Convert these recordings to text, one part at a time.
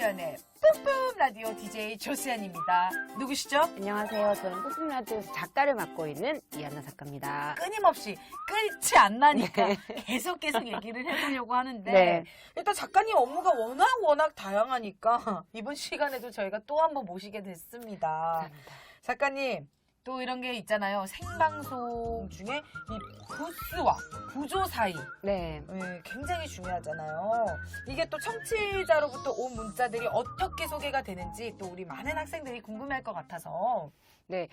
조수연의 뿜뿜 라디오 DJ 조수연입니다. 누구시죠? 안녕하세요. 저는 뿜뿜 라디오에서 작가를 맡고 있는 이한나 작가입니다. 끊임없이 끝이 안 나니까 계속 얘기를 해보려고 하는데 네. 일단 작가님 업무가 워낙 다양하니까 이번 시간에도 저희가 또 한 번 모시게 됐습니다. 감사합니다. 작가님 또 이런 게 있잖아요. 생방송 중에 이 부스와 구조 사이 네. 굉장히 중요하잖아요. 이게 또 청취자로부터 온 문자들이 어떻게 소개가 되는지 또 우리 많은 학생들이 궁금해할 것 같아서 네.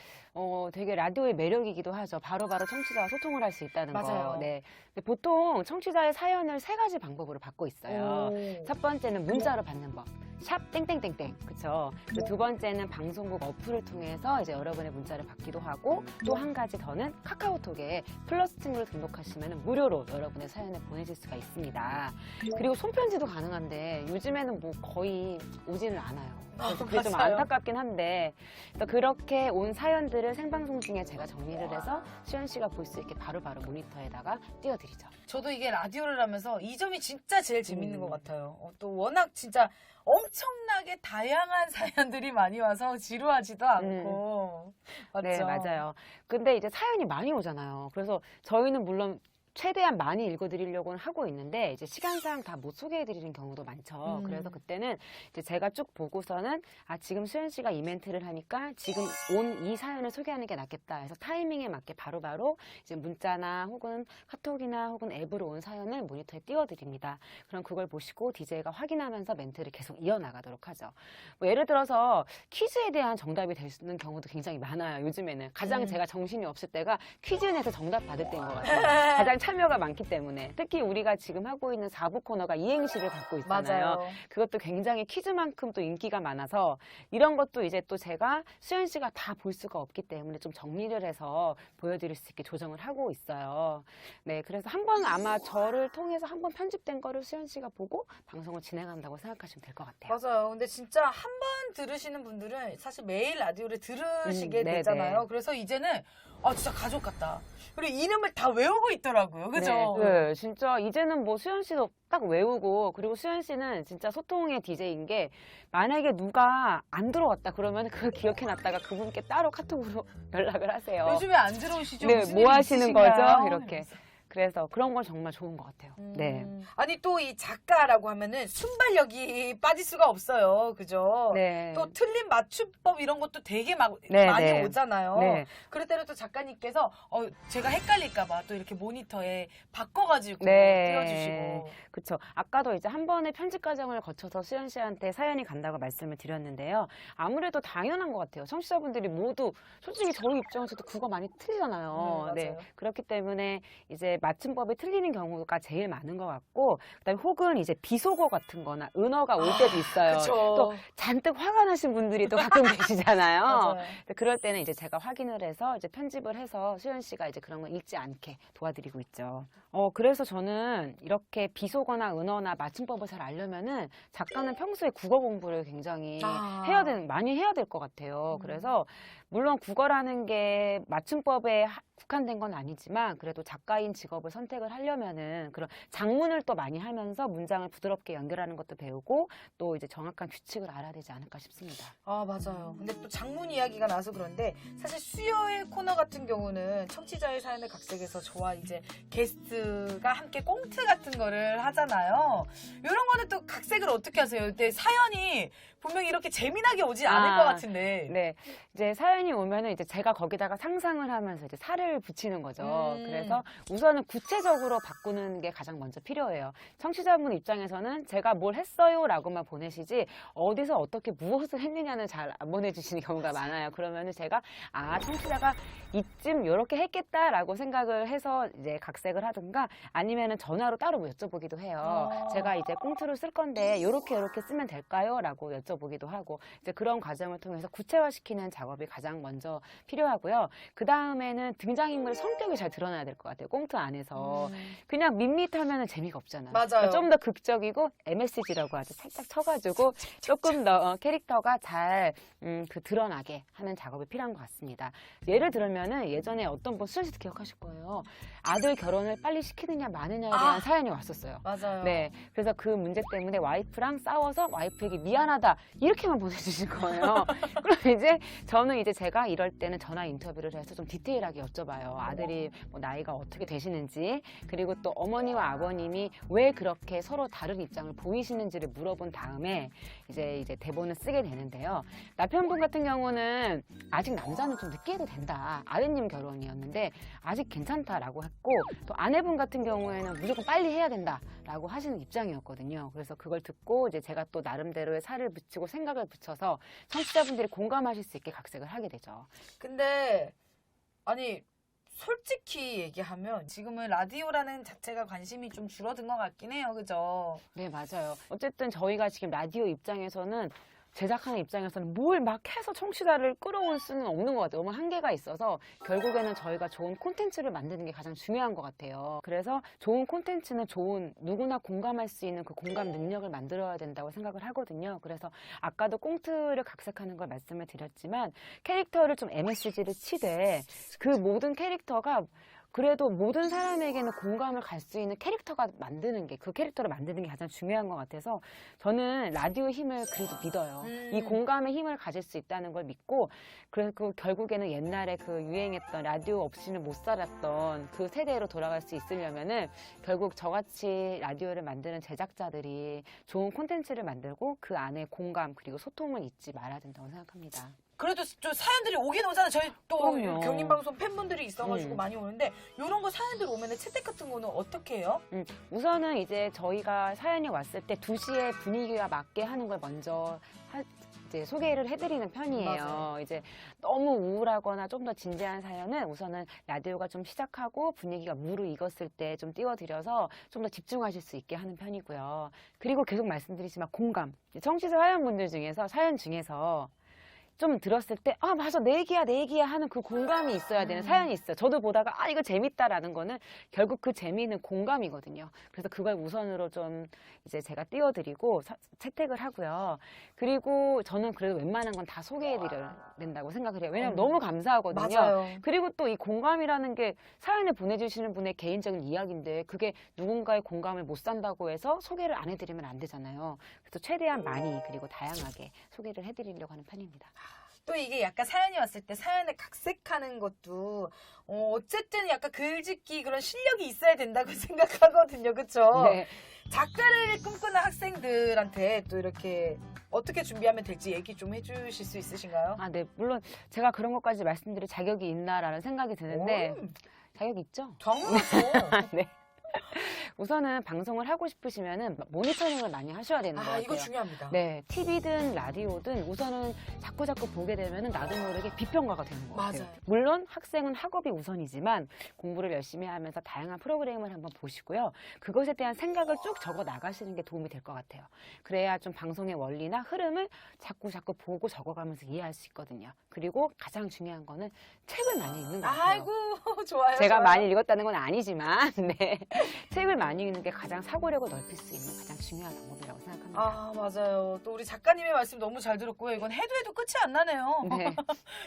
되게 라디오의 매력이기도 하죠. 바로바로 청취자와 소통을 할 수 있다는 맞아요. 거. 네. 근데 보통 청취자의 사연을 3가지 방법으로 받고 있어요. 오. 첫 번째는 문자로 받는 법. 샵 땡땡땡땡. 그쵸? 그리고 두 번째는 방송국 어플을 통해서 이제 여러분의 문자를 받기도 하고 또 한 가지 더는 카카오톡에 플러스 친구를 등록하시면 무료로 여러분의 사연을 보내실 수가 있습니다. 그리고 손편지도 가능한데 요즘에는 뭐 거의 오지는 않아요. 그래서 그게 좀 맞아요. 안타깝긴 한데 그래서 그렇게 온 사연들을 생방송 중에 제가 정리를 해서 수연 씨가 볼 수 있게 바로바로 모니터에다가 띄워드리죠. 저도 이게 라디오를 하면서 이 점이 진짜 제일 재밌는 것 같아요. 또 워낙 진짜 엄청나게 다양한 사연들이 많이 와서 지루하지도 않고 맞죠? 네, 맞아요. 근데 이제 사연이 많이 오잖아요. 그래서 저희는 물론 최대한 많이 읽어드리려고는 하고 있는데 이제 시간상 다 못 소개해드리는 경우도 많죠. 그래서 그때는 이제 제가 쭉 보고서는 지금 수연 씨가 이 멘트를 하니까 지금 온 이 사연을 소개하는 게 낫겠다 해서 타이밍에 맞게 바로바로 이제 문자나 혹은 카톡이나 혹은 앱으로 온 사연을 모니터에 띄워드립니다. 그럼 그걸 보시고 DJ가 확인하면서 멘트를 계속 이어나가도록 하죠. 뭐 예를 들어서 퀴즈에 대한 정답이 되는 경우도 굉장히 많아요. 요즘에는 가장 제가 정신이 없을 때가 퀴즈 내서 정답 받을 때인 것 같아요. 가장 참여가 많기 때문에 특히 우리가 지금 하고 있는 4부 코너가 이행시를 갖고 있잖아요. 맞아요. 그것도 굉장히 퀴즈만큼 또 인기가 많아서 이런 것도 이제 또 제가 수연 씨가 다 볼 수가 없기 때문에 좀 정리를 해서 보여드릴 수 있게 조정을 하고 있어요. 네, 그래서 한번 아마 저를 통해서 한번 편집된 거를 수연 씨가 보고 방송을 진행한다고 생각하시면 될 것 같아요. 맞아요. 근데 진짜 한 번 들으시는 분들은 사실 매일 라디오를 들으시게 네네. 되잖아요. 그래서 이제는 진짜 가족 같다. 그리고 이름을 다 외우고 있더라고요. 그죠? 네, 진짜 이제는 뭐 수연 씨도 딱 외우고 그리고 수연 씨는 진짜 소통의 DJ인 게 만약에 누가 안 들어왔다 그러면 그걸 기억해놨다가 그분께 따로 카톡으로 연락을 하세요. 요즘에 안 들어오시죠? 네, 무슨 뭐 일 하시는 있으신가요? 거죠? 이렇게. 그래서 그런 건 정말 좋은 것 같아요. 네. 아니 또 이 작가라고 하면은 순발력이 빠질 수가 없어요. 그죠? 네. 또 틀린 맞춤법 이런 것도 되게 네, 많이 네. 오잖아요. 네. 그럴 때는 또 작가님께서 제가 헷갈릴까봐 또 이렇게 모니터에 바꿔가지고 네. 띄워주시고. 그쵸. 아까도 이제 한 번의 편집 과정을 거쳐서 수연 씨한테 사연이 간다고 말씀을 드렸는데요. 아무래도 당연한 것 같아요. 청취자분들이 모두 솔직히 저희 입장에서도 국어 많이 틀리잖아요. 네, 맞아요. 그렇기 때문에 이제 맞춤법이 틀리는 경우가 제일 많은 것 같고, 그다음에 혹은 이제 비속어 같은 거나 은어가 올 때도 있어요. 그쵸. 또 잔뜩 화가 나신 분들이 또 가끔 계시잖아요. 맞아요. 그럴 때는 이제 제가 확인을 해서 이제 편집을 해서 수연 씨가 이제 그런 거 읽지 않게 도와드리고 있죠. 그래서 저는 이렇게 비속어나 은어나 맞춤법을 잘 알려면은 작가는 평소에 국어 공부를 굉장히 많이 해야 될 것 같아요. 그래서 물론 국어라는 게 맞춤법에 국한된 건 아니지만 그래도 작가인 직업을 선택을 하려면은 그런 작문을 또 많이 하면서 문장을 부드럽게 연결하는 것도 배우고 또 이제 정확한 규칙을 알아야 되지 않을까 싶습니다. 맞아요. 근데 또 장문 이야기가 나서 그런데 사실 수요의 코너 같은 경우는 청취자의 사연을 각색해서 저와 이제 게스트가 함께 꽁트 같은 거를 하잖아요. 이런 거는 또 각색을 어떻게 하세요? 근데 사연이 분명히 이렇게 재미나게 오지 않을 것 같은데. 네. 이제 사연이 오면은 이제 제가 거기다가 상상을 하면서 이제 살을 붙이는 거죠. 그래서 우선은 구체적으로 바꾸는 게 가장 먼저 필요해요. 청취자분 입장에서는 제가 뭘 했어요 라고만 보내시지 어디서 어떻게 무엇을 했느냐는 잘 안 보내주시는 경우가 많아요. 그러면은 제가 청취자가 이쯤 요렇게 했겠다라고 생각을 해서 이제 각색을 하든가 아니면은 전화로 따로 여쭤보기도 해요. 제가 이제 꽁트를 쓸 건데 요렇게 쓰면 될까요? 라고 여쭤보고 여쭤보기도 하고 이제 그런 과정을 통해서 구체화시키는 작업이 가장 먼저 필요하고요. 그 다음에는 등장인물의 성격이 잘 드러나야 될 것 같아요. 꽁트 안에서 그냥 밋밋하면 재미가 없잖아요. 맞아요. 좀 더 극적이고 MSG라고 하죠. 살짝 쳐가지고 조금 더 캐릭터가 잘 드러나게 하는 작업이 필요한 것 같습니다. 예를 들면은 예전에 어떤 분 수전시도 기억하실 거예요. 아들 결혼을 빨리 시키느냐 마느냐에 대한 사연이 왔었어요. 맞아요. 네, 그래서 그 문제 때문에 와이프랑 싸워서 와이프에게 미안하다 이렇게만 보내주신 거예요. 그럼 이제 저는 이제 제가 이럴 때는 전화 인터뷰를 해서 좀 디테일하게 여쭤봐요. 아들이 뭐 나이가 어떻게 되시는지 그리고 또 어머니와 아버님이 왜 그렇게 서로 다른 입장을 보이시는지를 물어본 다음에 이제 대본을 쓰게 되는데요. 남편분 같은 경우는 아직 남자는 좀 늦게 해도 된다. 아드님 결혼이었는데 아직 괜찮다라고 했고 또 아내분 같은 경우에는 무조건 빨리 해야 된다라고 하시는 입장이었거든요. 그래서 그걸 듣고 이제 제가 또 나름대로의 살을 붙이고 생각을 붙여서 청취자분들이 공감하실 수 있게 각색을 하게 되죠. 근데 아니 솔직히 얘기하면 지금은 라디오라는 자체가 관심이 좀 줄어든 것 같긴 해요. 그죠? 네, 맞아요. 어쨌든 저희가 지금 라디오 입장에서는 제작하는 입장에서는 뭘 막 해서 청취자를 끌어올 수는 없는 것 같아요. 너무 한계가 있어서 결국에는 저희가 좋은 콘텐츠를 만드는 게 가장 중요한 것 같아요. 그래서 좋은 콘텐츠는 누구나 공감할 수 있는 그 공감 능력을 만들어야 된다고 생각을 하거든요. 그래서 아까도 꽁트를 각색하는 걸 말씀을 드렸지만 캐릭터를 좀 MSG를 치되 그 모든 캐릭터가 그래도 모든 사람에게는 공감을 갈 수 있는 캐릭터가 그 캐릭터를 만드는 게 가장 중요한 것 같아서 저는 라디오의 힘을 그래도 믿어요. 이 공감의 힘을 가질 수 있다는 걸 믿고 그래서 결국에는 옛날에 그 유행했던 라디오 없이는 못 살았던 그 세대로 돌아갈 수 있으려면은 결국 저같이 라디오를 만드는 제작자들이 좋은 콘텐츠를 만들고 그 안에 공감 그리고 소통을 잊지 말아야 된다고 생각합니다. 그래도 좀 사연들이 오긴 오잖아요. 저희 또 그럼요. 경림방송 팬분들이 있어가지고 많이 오는데 이런 거 사연들 오면은 채택 같은 거는 어떻게 해요? 우선은 이제 저희가 사연이 왔을 때 2시에 분위기와 맞게 하는 걸 먼저 이제 소개를 해드리는 편이에요. 맞아요. 이제 너무 우울하거나 좀 더 진지한 사연은 우선은 라디오가 좀 시작하고 분위기가 무르익었을 때 좀 띄워드려서 좀 더 집중하실 수 있게 하는 편이고요. 그리고 계속 말씀드리지만 공감. 청취자 사연 중에서 좀 들었을 때 맞아 내 얘기야 하는 그 공감이 있어야 되는 사연이 있어요. 저도 보다가 이거 재밌다라는 거는 결국 그 재미는 공감이거든요. 그래서 그걸 우선으로 좀 이제 제가 띄워드리고 채택을 하고요. 그리고 저는 그래도 웬만한 건 다 소개해드려야 된다고 생각을 해요. 왜냐면 너무 감사하거든요. 맞아요. 그리고 또 이 공감이라는 게 사연을 보내주시는 분의 개인적인 이야기인데 그게 누군가의 공감을 못 산다고 해서 소개를 안 해드리면 안 되잖아요. 그래서 최대한 많이 그리고 다양하게 소개를 해드리려고 하는 편입니다. 또 이게 약간 사연이 왔을 때 사연을 각색하는 것도 어쨌든 약간 글짓기 그런 실력이 있어야 된다고 생각하거든요. 그렇죠? 네. 작가를 꿈꾸는 학생들한테 또 이렇게 어떻게 준비하면 될지 얘기 좀 해주실 수 있으신가요? 네. 물론 제가 그런 것까지 말씀드릴 자격이 있나라는 생각이 드는데 자격 있죠? 당연하죠. 네. 우선은 방송을 하고 싶으시면은 모니터링을 많이 하셔야 되는 것 같아요. 이거 중요합니다. 네, TV든 라디오든 우선은 자꾸 보게 되면은 나도 모르게 비평가가 되는 것 같아요. 맞아요. 물론 학생은 학업이 우선이지만 공부를 열심히 하면서 다양한 프로그램을 한번 보시고요. 그것에 대한 생각을 쭉 적어 나가시는 게 도움이 될 것 같아요. 그래야 좀 방송의 원리나 흐름을 자꾸 보고 적어가면서 이해할 수 있거든요. 그리고 가장 중요한 거는 책을 많이 읽는 것 같아요. 아이고 좋아요. 제가 좋아요. 많이 읽었다는 건 아니지만 네. 책을 많이 읽는 게 가장 사고력을 넓힐 수 있는 가장 중요한 방법이라고 생각합니다. 맞아요. 또 우리 작가님의 말씀 너무 잘 들었고요. 이건 해도 끝이 안 나네요. 네.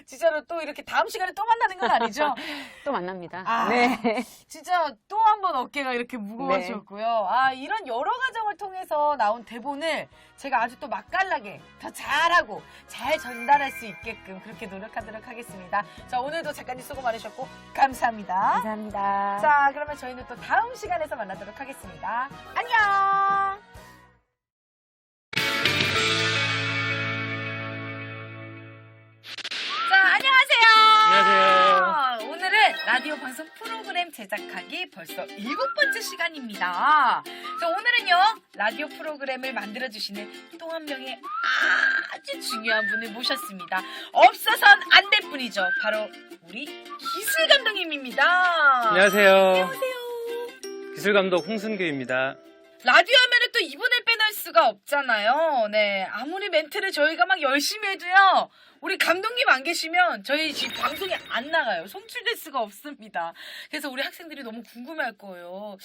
진짜로 또 이렇게 다음 시간에 또 만나는 건 아니죠? 또 만납니다. 네. 네. 진짜 또 한 번 어깨가 이렇게 무거워졌고요. 이런 여러 과정을 통해서 나온 대본을 제가 아주 또 맛깔나게 더 잘하고 잘 전달할 수 있게끔 그렇게 노력하도록 하겠습니다. 자, 오늘도 작가님 수고 많으셨고 감사합니다. 감사합니다. 자, 그러면 저희는 또 다음 시간에서 만나도록 하겠습니다. 안녕! 자, 안녕하세요. 안녕하세요. 오늘은 라디오 방송 프로그램 제작하기 벌써 7번째 시간입니다. 자, 오늘은요, 라디오 프로그램을 만들어주시는 또 한 명의 아주 중요한 분을 모셨습니다. 없어선 안 될 분이죠. 바로 우리 기술 감독님입니다. 안녕하세요. 안녕하세요. 기술감독 홍순규입니다. 라디오 하면은 또 이분을 빼놓을 수가 수가 없잖아요. 네, 아무리 멘트를 저희가 막 열심히 해도요. 우리 감독님 안 계시면 저희 지금 방송이 안 나가요. 송출될 수가 없습니다. 그래서 우리 학생들이 너무 궁금해할 거예요.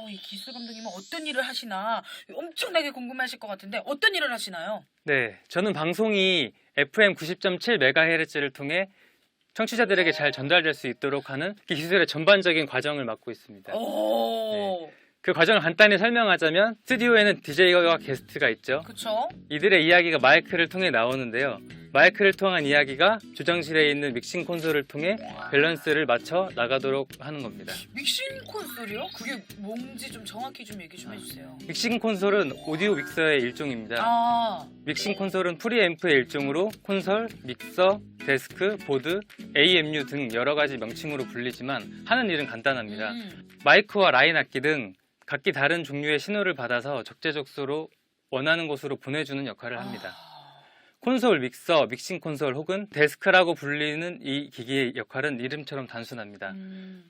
이 기술 감독님은 어떤 일을 하시나 엄청나게 궁금해하실 것 같은데 어떤 일을 하시나요? 네, 저는 방송이 FM 90.7MHz를 통해 청취자들에게 잘 전달될 수 있도록 하는 기술의 전반적인 과정을 맡고 있습니다. 오, 그 과정을 간단히 설명하자면 스튜디오에는 DJ와 게스트가 있죠. 그쵸? 이들의 이야기가 마이크를 통해 나오는데요. 마이크를 통한 이야기가 조정실에 있는 믹싱 콘솔을 통해 밸런스를 맞춰 나가도록 하는 겁니다. 믹싱 콘솔이요? 그게 뭔지 좀 정확히 좀 얘기 좀 해주세요. 믹싱 콘솔은 오디오 믹서의 일종입니다. 아, 믹싱 콘솔은 프리앰프의 일종으로 콘솔, 믹서, 데스크, 보드, AMU 등 여러 가지 명칭으로 불리지만 하는 일은 간단합니다. 마이크와 라인 악기 등 각기 다른 종류의 신호를 받아서 적재적소로 원하는 곳으로 보내주는 역할을 합니다. 콘솔, 믹서, 믹싱 콘솔 혹은 데스크라고 불리는 이 기기의 역할은 이름처럼 단순합니다.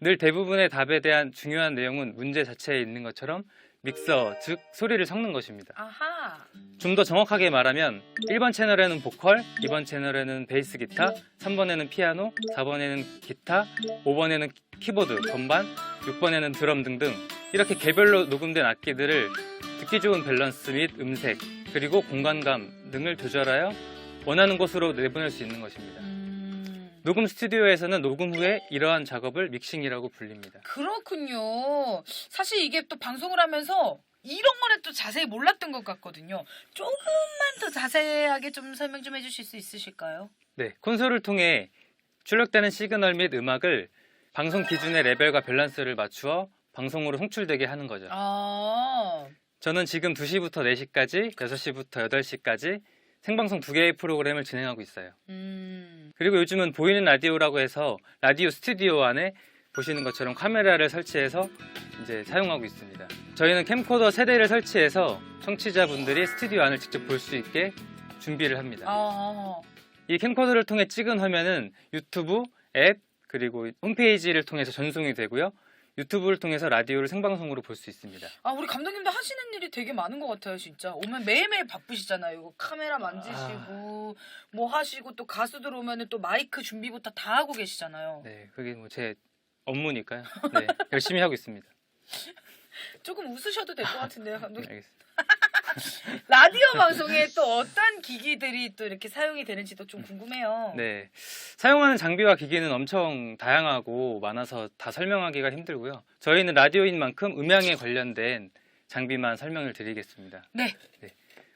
늘 대부분의 답에 대한 중요한 내용은 문제 자체에 있는 것처럼 믹서, 즉 소리를 섞는 것입니다. 아하. 좀 더 정확하게 말하면 1번 채널에는 보컬, 2번 채널에는 베이스 기타, 3번에는 피아노, 4번에는 기타, 5번에는 키보드, 건반, 6번에는 드럼 등등 이렇게 개별로 녹음된 악기들을 듣기 좋은 밸런스 및 음색, 그리고 공간감 등을 조절하여 원하는 곳으로 내보낼 수 있는 것입니다. 녹음 스튜디오에서는 녹음 후에 이러한 작업을 믹싱이라고 불립니다. 그렇군요. 사실 이게 또 방송을 하면서 이런 거를 또 자세히 몰랐던 것 같거든요. 조금만 더 자세하게 좀 설명 좀 해주실 수 있으실까요? 네, 콘솔을 통해 출력되는 시그널 및 음악을 방송 기준의 레벨과 밸런스를 맞추어 방송으로 송출되게 하는 거죠. 아, 저는 지금 2시부터 4시까지, 6시부터 8시까지 생방송 2개의 프로그램을 진행하고 있어요. 그리고 요즘은 보이는 라디오라고 해서 라디오 스튜디오 안에 보시는 것처럼 카메라를 설치해서 이제 사용하고 있습니다. 저희는 캠코더 3대를 설치해서 청취자분들이 스튜디오 안을 직접 볼 수 있게 준비를 합니다. 이 캠코더를 통해 찍은 화면은 유튜브, 앱, 그리고 홈페이지를 통해서 전송이 되고요. 유튜브를 통해서 라디오를 생방송으로 볼 수 있습니다. 우리 감독님도 하시는 일이 되게 많은 것 같아요, 진짜. 오면 매일매일 바쁘시잖아요. 이거 카메라 만지시고, 뭐 하시고, 또 가수들 오면은 또 마이크 준비부터 다 하고 계시잖아요. 네, 그게 뭐 제 업무니까요. 네, 열심히 하고 있습니다. 조금 웃으셔도 될 것 같은데요, 감독님. 알겠습니다. 라디오 방송에 또 어떤 기기들이 또 이렇게 사용이 되는지도 좀 궁금해요. 네, 사용하는 장비와 기기는 엄청 다양하고 많아서 다 설명하기가 힘들고요. 저희는 라디오인 만큼 음향에 관련된 장비만 설명을 드리겠습니다. 네.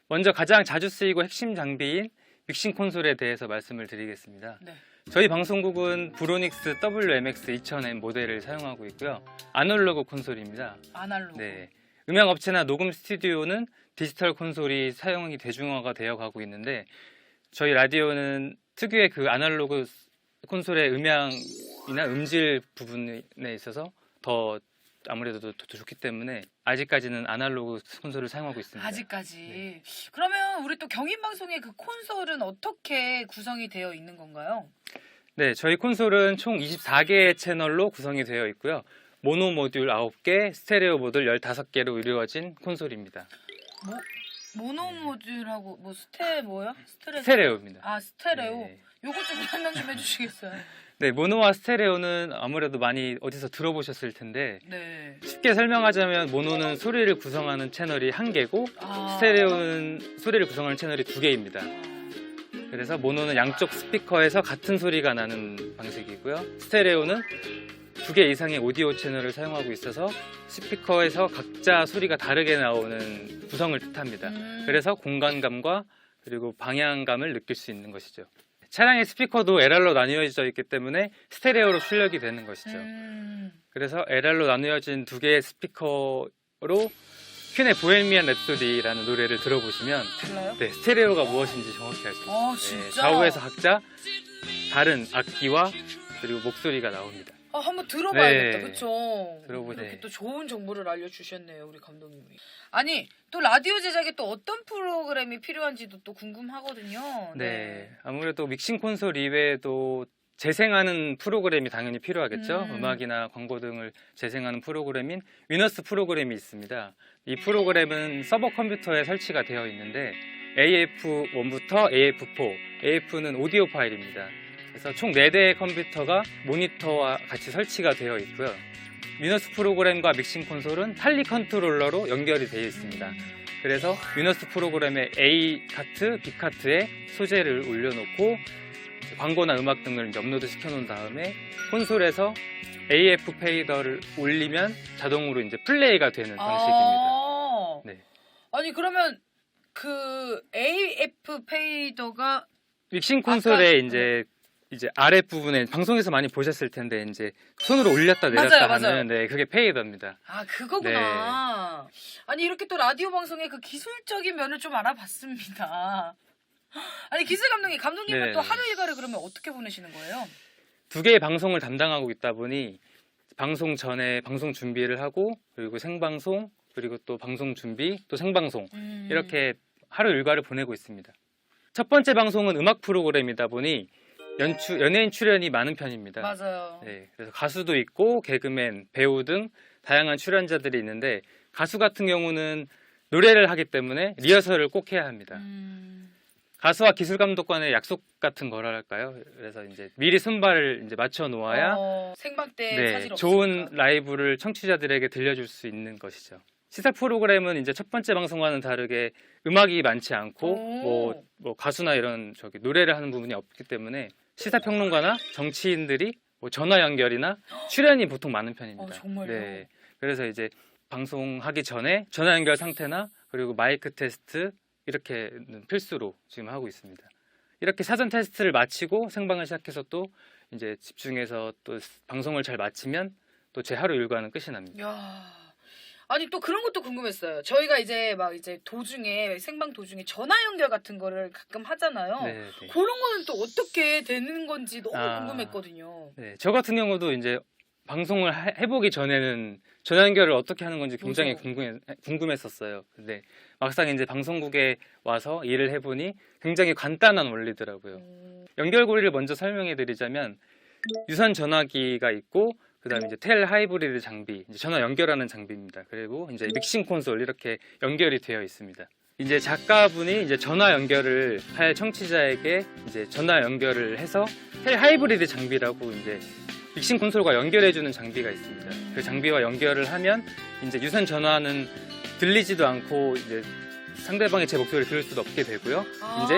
먼저 가장 자주 쓰이고 핵심 장비인 믹싱 콘솔에 대해서 말씀을 드리겠습니다. 네. 저희 방송국은 브로닉스 WMX 2000M 모델을 사용하고 있고요. 아날로그 콘솔입니다. 아날로그. 네, 음향 업체나 녹음 스튜디오는 디지털 콘솔이 사용이 대중화가 되어 가고 있는데 저희 라디오는 특유의 그 아날로그 콘솔의 음향이나 음질 부분에 있어서 더 아무래도 더 좋기 때문에 아직까지는 아날로그 콘솔을 사용하고 있습니다. 아직까지. 네. 그러면 우리 또 경인방송의 그 콘솔은 어떻게 구성이 되어 있는 건가요? 네, 저희 콘솔은 총 24개의 채널로 구성이 되어 있고요. 모노 모듈 9개, 스테레오 모듈 15개로 이루어진 콘솔입니다. 모노 모듈하고 뭐 스테레오입니다. 스테레오. 네. 요거 좀 설명 좀 해주시겠어요? 네, 모노와 스테레오는 아무래도 많이 어디서 들어보셨을 텐데 네. 쉽게 설명하자면 모노는 소리를 구성하는 채널이 1개고 스테레오는 소리를 구성하는 채널이 2개입니다. 그래서 모노는 양쪽 스피커에서 같은 소리가 나는 방식이고요. 스테레오는 2개 이상의 오디오 채널을 사용하고 있어서 스피커에서 각자 소리가 다르게 나오는 구성을 뜻합니다. 그래서 공간감과 그리고 방향감을 느낄 수 있는 것이죠. 차량의 스피커도 LR로 나뉘어져 있기 때문에 스테레오로 출력이 되는 것이죠. 그래서 LR로 나뉘어진 2개의 스피커로 퀸의 보헤미안 랩소디라는 노래를 들어보시면 달라요? 네, 스테레오가 무엇인지 정확히 알 수 있습니다. 진짜? 좌우에서 각자 다른 악기와 그리고 목소리가 나옵니다. 한번 들어봐야겠다, 네. 그쵸? 들어보세요. 이렇게 또 좋은 정보를 알려주셨네요, 우리 감독님이. 아니, 또 라디오 제작에 또 어떤 프로그램이 필요한지도 또 궁금하거든요. 네, 아무래도 믹싱 콘솔 이외에도 재생하는 프로그램이 당연히 필요하겠죠. 음. 음악이나 광고 등을 재생하는 프로그램인 위너스 프로그램이 있습니다. 이 프로그램은 서버 컴퓨터에 설치가 되어 있는데 AF1부터 AF4, AF는 오디오 파일입니다. 그래서 총 4대의 컴퓨터가 모니터와 같이 설치가 되어 있고요. 위너스 프로그램과 믹싱 콘솔은 탈리 컨트롤러로 연결이 되어 있습니다. 그래서 위너스 프로그램의 A 카트, B 카트에 소재를 올려놓고 광고나 음악 등을 이제 업로드 시켜놓은 다음에 콘솔에서 AF 페이더를 올리면 자동으로 이제 플레이가 되는 방식입니다. 네. 아니 그러면 그 AF 페이더가 믹싱 콘솔에 아까- 이제 아랫부분에 방송에서 많이 보셨을 텐데 이제 손으로 올렸다 내렸다 맞아요. 하는 네, 그게 페이더입니다. 아 그거구나. 아니 이렇게 또 라디오 방송의 그 기술적인 면을 좀 알아봤습니다. 아니 기술 감독님은 네. 또 하루 일과를 그러면 어떻게 보내시는 거예요? 2개의 방송을 담당하고 있다 보니 방송 전에 방송 준비를 하고 그리고 생방송 그리고 또 방송 준비 또 생방송 이렇게 하루 일과를 보내고 있습니다. 첫 번째 방송은 음악 프로그램이다 보니 연예인 출연이 많은 편입니다. 맞아요. 네, 그래서 가수도 있고 개그맨, 배우 등 다양한 출연자들이 있는데 가수 같은 경우는 노래를 하기 때문에 리허설을 꼭 해야 합니다. 가수와 기술 감독 간의 약속 같은 거랄까요? 그래서 이제 미리 손발을 이제 맞춰 놓아야 생방 때 네, 사실 좋은 없으니까. 라이브를 청취자들에게 들려줄 수 있는 것이죠. 시사 프로그램은 이제 첫 번째 방송과는 다르게 음악이 많지 않고 뭐 가수나 이런 노래를 하는 부분이 없기 때문에 시사 평론가나 정치인들이 뭐 전화 연결이나 출연이 보통 많은 편입니다. 정말요? 네, 그래서 이제 방송하기 전에 전화 연결 상태나 그리고 마이크 테스트 이렇게는 필수로 지금 하고 있습니다. 이렇게 사전 테스트를 마치고 생방을 시작해서 또 이제 집중해서 또 방송을 잘 마치면 또 제 하루 일과는 끝이 납니다. 야. 아니 또 그런 것도 궁금했어요. 저희가 이제 도중에 생방 도중에 전화 연결 같은 거를 가끔 하잖아요. 네, 네. 그런 거는 또 어떻게 되는 건지 너무 아. 궁금했거든요. 네, 저 같은 경우도 이제 방송을 해보기 전에는 전화 연결을 어떻게 하는 건지 굉장히 궁금했었어요. 근데 막상 이제 방송국에 와서 일을 해보니 굉장히 간단한 원리더라고요. 연결고리를 먼저 설명해드리자면 유선 전화기가 있고 그다음에 이제 텔 하이브리드 장비, 이제 전화 연결하는 장비입니다. 그리고 이제 믹싱 콘솔 이렇게 연결이 되어 있습니다. 이제 작가분이 이제 전화 연결을 할 청취자에게 이제 전화 연결을 해서 텔 하이브리드 장비라고 이제 믹싱 콘솔과 연결해주는 장비가 있습니다. 그 장비와 연결을 하면 이제 유선 전화는 들리지도 않고 이제 상대방의 제 목소리를 들을 수도 없게 되고요. 이제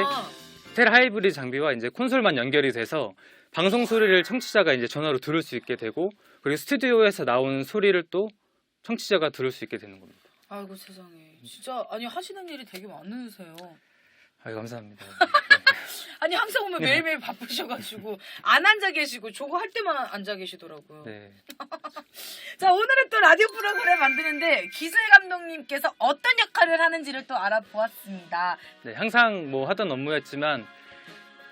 텔 하이브리드 장비와 이제 콘솔만 연결이 돼서 방송 소리를 청취자가 이제 전화로 들을 수 있게 되고 그리고 스튜디오에서 나오는 소리를 또 청취자가 들을 수 있게 되는 겁니다. 아이고 세상에. 진짜 아니 하시는 일이 되게 많으세요. 아, 감사합니다. 아니 항상 오면 매일매일 바쁘셔가지고 안 앉아 계시고 저거 할 때만 앉아 계시더라고요. 네. 자 오늘은 또 라디오 프로그램 만드는데 기술 감독님께서 어떤 역할을 하는지를 또 알아보았습니다. 네, 항상 뭐 하던 업무였지만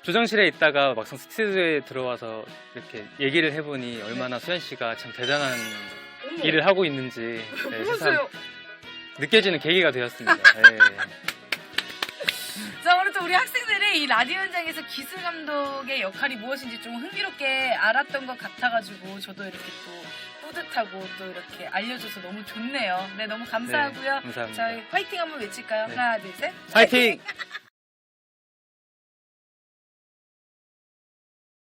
조정실에 있다가 막상 스튜디오에 들어와서 이렇게 얘기를 해보니 얼마나 수현 씨가 참 대단한 어머. 일을 하고 있는지 네, 그러세요. 새삼 느껴지는 계기가 되었습니다. 네. 자 오늘 또 우리 학생들이 이 라디오 현장에서 기술 감독의 역할이 무엇인지 좀 흥미롭게 알았던 것 같아가지고 저도 이렇게 또 뿌듯하고 또 이렇게 알려줘서 너무 좋네요. 네 너무 감사하고요. 네, 감사합니다. 저희 화이팅 한번 외칠까요? 네. 하나 둘 셋. 파이팅!